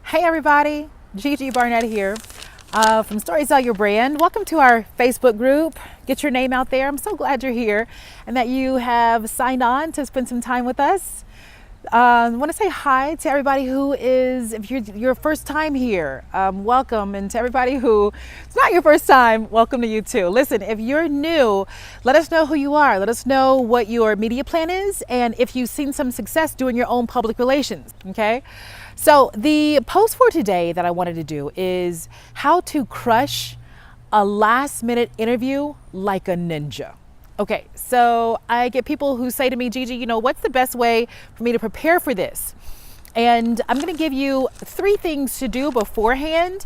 Hey everybody, Gigi Barnett here from Stories Sell Your Brand. Welcome to our Facebook group. Get your name out there. I'm so glad you're here and that you have signed on to spend some time with us. I want to say hi to everybody who is, if you're your first time here, welcome. And to everybody who it's not your first time, welcome to you too. Listen, if you're new, let us know who you are. Let us know what your media plan is and if you've seen some success doing your own public relations, okay? So the post for today that I wanted to do is how to crush a last minute interview like a ninja. Okay, so I get people who say to me, Gigi, what's the best way for me to prepare for this? And I'm gonna give you 3 things to do beforehand,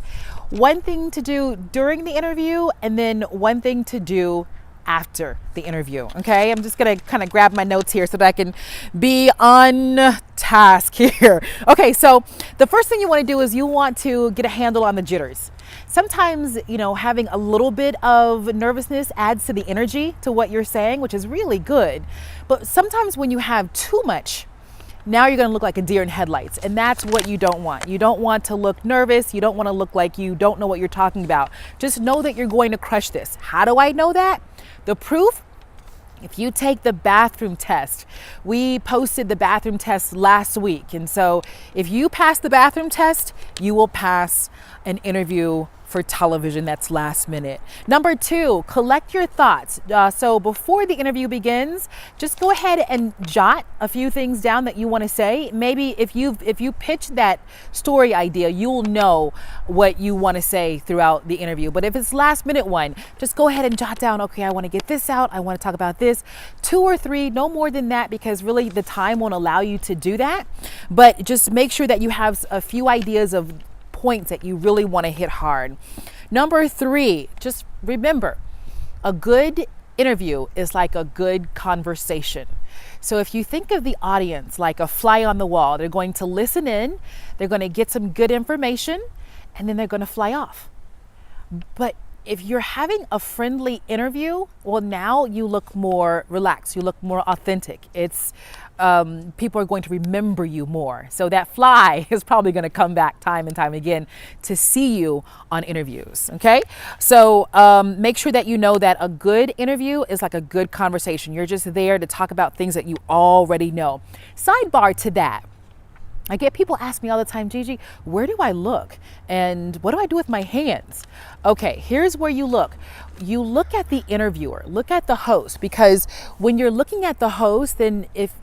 1 thing to do during the interview, and then 1 thing to do after the interview, okay? I'm just gonna kind of grab my notes here so that I can be on task here. Okay, so the first thing you wanna do is you want to get a handle on the jitters. Sometimes, having a little bit of nervousness adds to the energy to what you're saying, which is really good. But sometimes when you have too much, now you're gonna look like a deer in headlights, and that's what you don't want. You don't want to look nervous. You don't wanna look like you don't know what you're talking about. Just know that you're going to crush this. How do I know that? The proof? If you take the bathroom test, we posted the bathroom test last week. And so if you pass the bathroom test, you will pass an interview for television that's last minute. Number 2, collect your thoughts. So before the interview begins, just go ahead and jot a few things down that you want to say. Maybe if you pitch that story idea, you'll know what you want to say throughout the interview. But if it's last minute one, just go ahead and jot down, okay, I want to get this out. I want to talk about this. 2 or 3, no more than that, because really the time won't allow you to do that. But just make sure that you have a few ideas of points that you really want to hit hard. Number 3, just remember, a good interview is like a good conversation. So if you think of the audience like a fly on the wall, they're going to listen in, they're going to get some good information, and then they're going to fly off. But if you're having a friendly interview, well, now you look more relaxed, you look more authentic. It's people are going to remember you more. So that fly is probably going to come back time and time again to see you on interviews. Okay, so make sure that you know that a good interview is like a good conversation. You're just there to talk about things that you already know. Sidebar to that, I get people ask me all the time, Gigi, where do I look? And what do I do with my hands? Okay, here's where you look. You look at the interviewer, look at the host, because when you're looking at the host, then if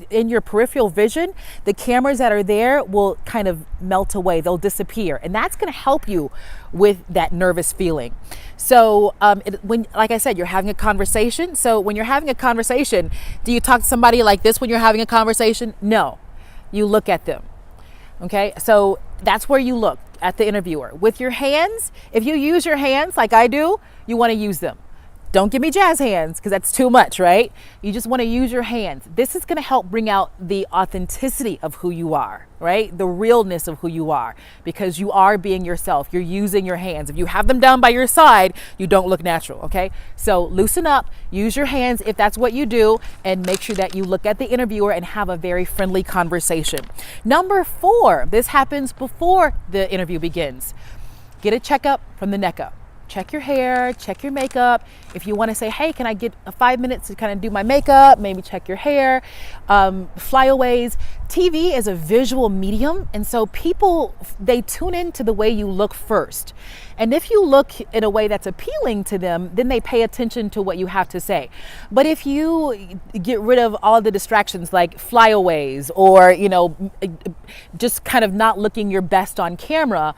in your peripheral vision, the cameras that are there will kind of melt away, they'll disappear. And that's gonna help you with that nervous feeling. So when, like I said, you're having a conversation. So when you're having a conversation, do you talk to somebody like this when you're having a conversation? No. You look at them. Okay, so that's where you look at the interviewer. With your hands, if you use your hands like I do, you want to use them. Don't give me jazz hands because that's too much, right? You just want to use your hands. This is going to help bring out the authenticity of who you are, right? The realness of who you are, because you are being yourself. You're using your hands. If you have them down by your side, you don't look natural, okay? So loosen up, use your hands if that's what you do, and make sure that you look at the interviewer and have a very friendly conversation. Number 4, this happens before the interview begins. Get a checkup from the neck up. Check your hair, check your makeup. If you want to say, hey, can I get 5 minutes to kind of do my makeup, maybe check your hair, flyaways. TV is a visual medium, and so people, they tune into the way you look first. And if you look in a way that's appealing to them, then they pay attention to what you have to say. But if you get rid of all the distractions like flyaways or, just kind of not looking your best on camera,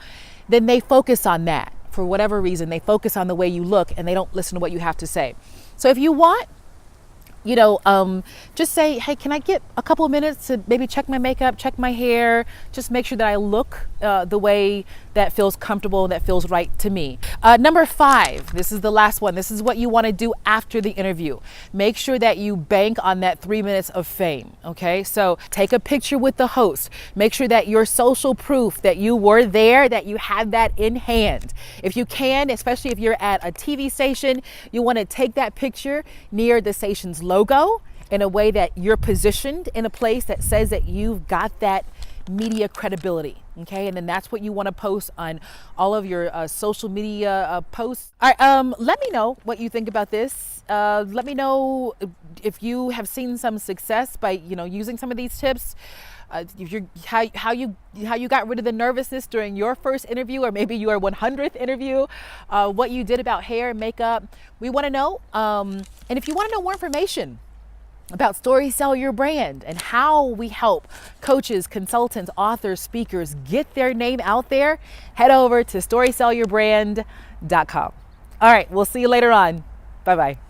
then they focus on that. For whatever reason, they focus on the way you look and they don't listen to what you have to say. So if you want, just say, hey, can I get a couple of minutes to maybe check my makeup, check my hair, just make sure that I look the way that feels comfortable, that feels right to me. Number 5, this is the last one. This is what you want to do after the interview. Make sure that you bank on that 3 minutes of fame, okay? So take a picture with the host. Make sure that your social proof that you were there, that you have that in hand. If you can, especially if you're at a TV station, you want to take that picture near the station's logo in a way that you're positioned in a place that says that you've got that media credibility. Okay, and then that's what you want to post on all of your social media posts. All right, let me know what you think about this. Let me know if you have seen some success by using some of these tips. If you're, how you got rid of the nervousness during your first interview, or maybe your 100th interview, what you did about hair and makeup. We want to know. And if you want to know more information about Story Sell Your Brand and how we help coaches, consultants, authors, speakers get their name out there, head over to storysellyourbrand.com. All right, we'll see you later on. Bye-bye.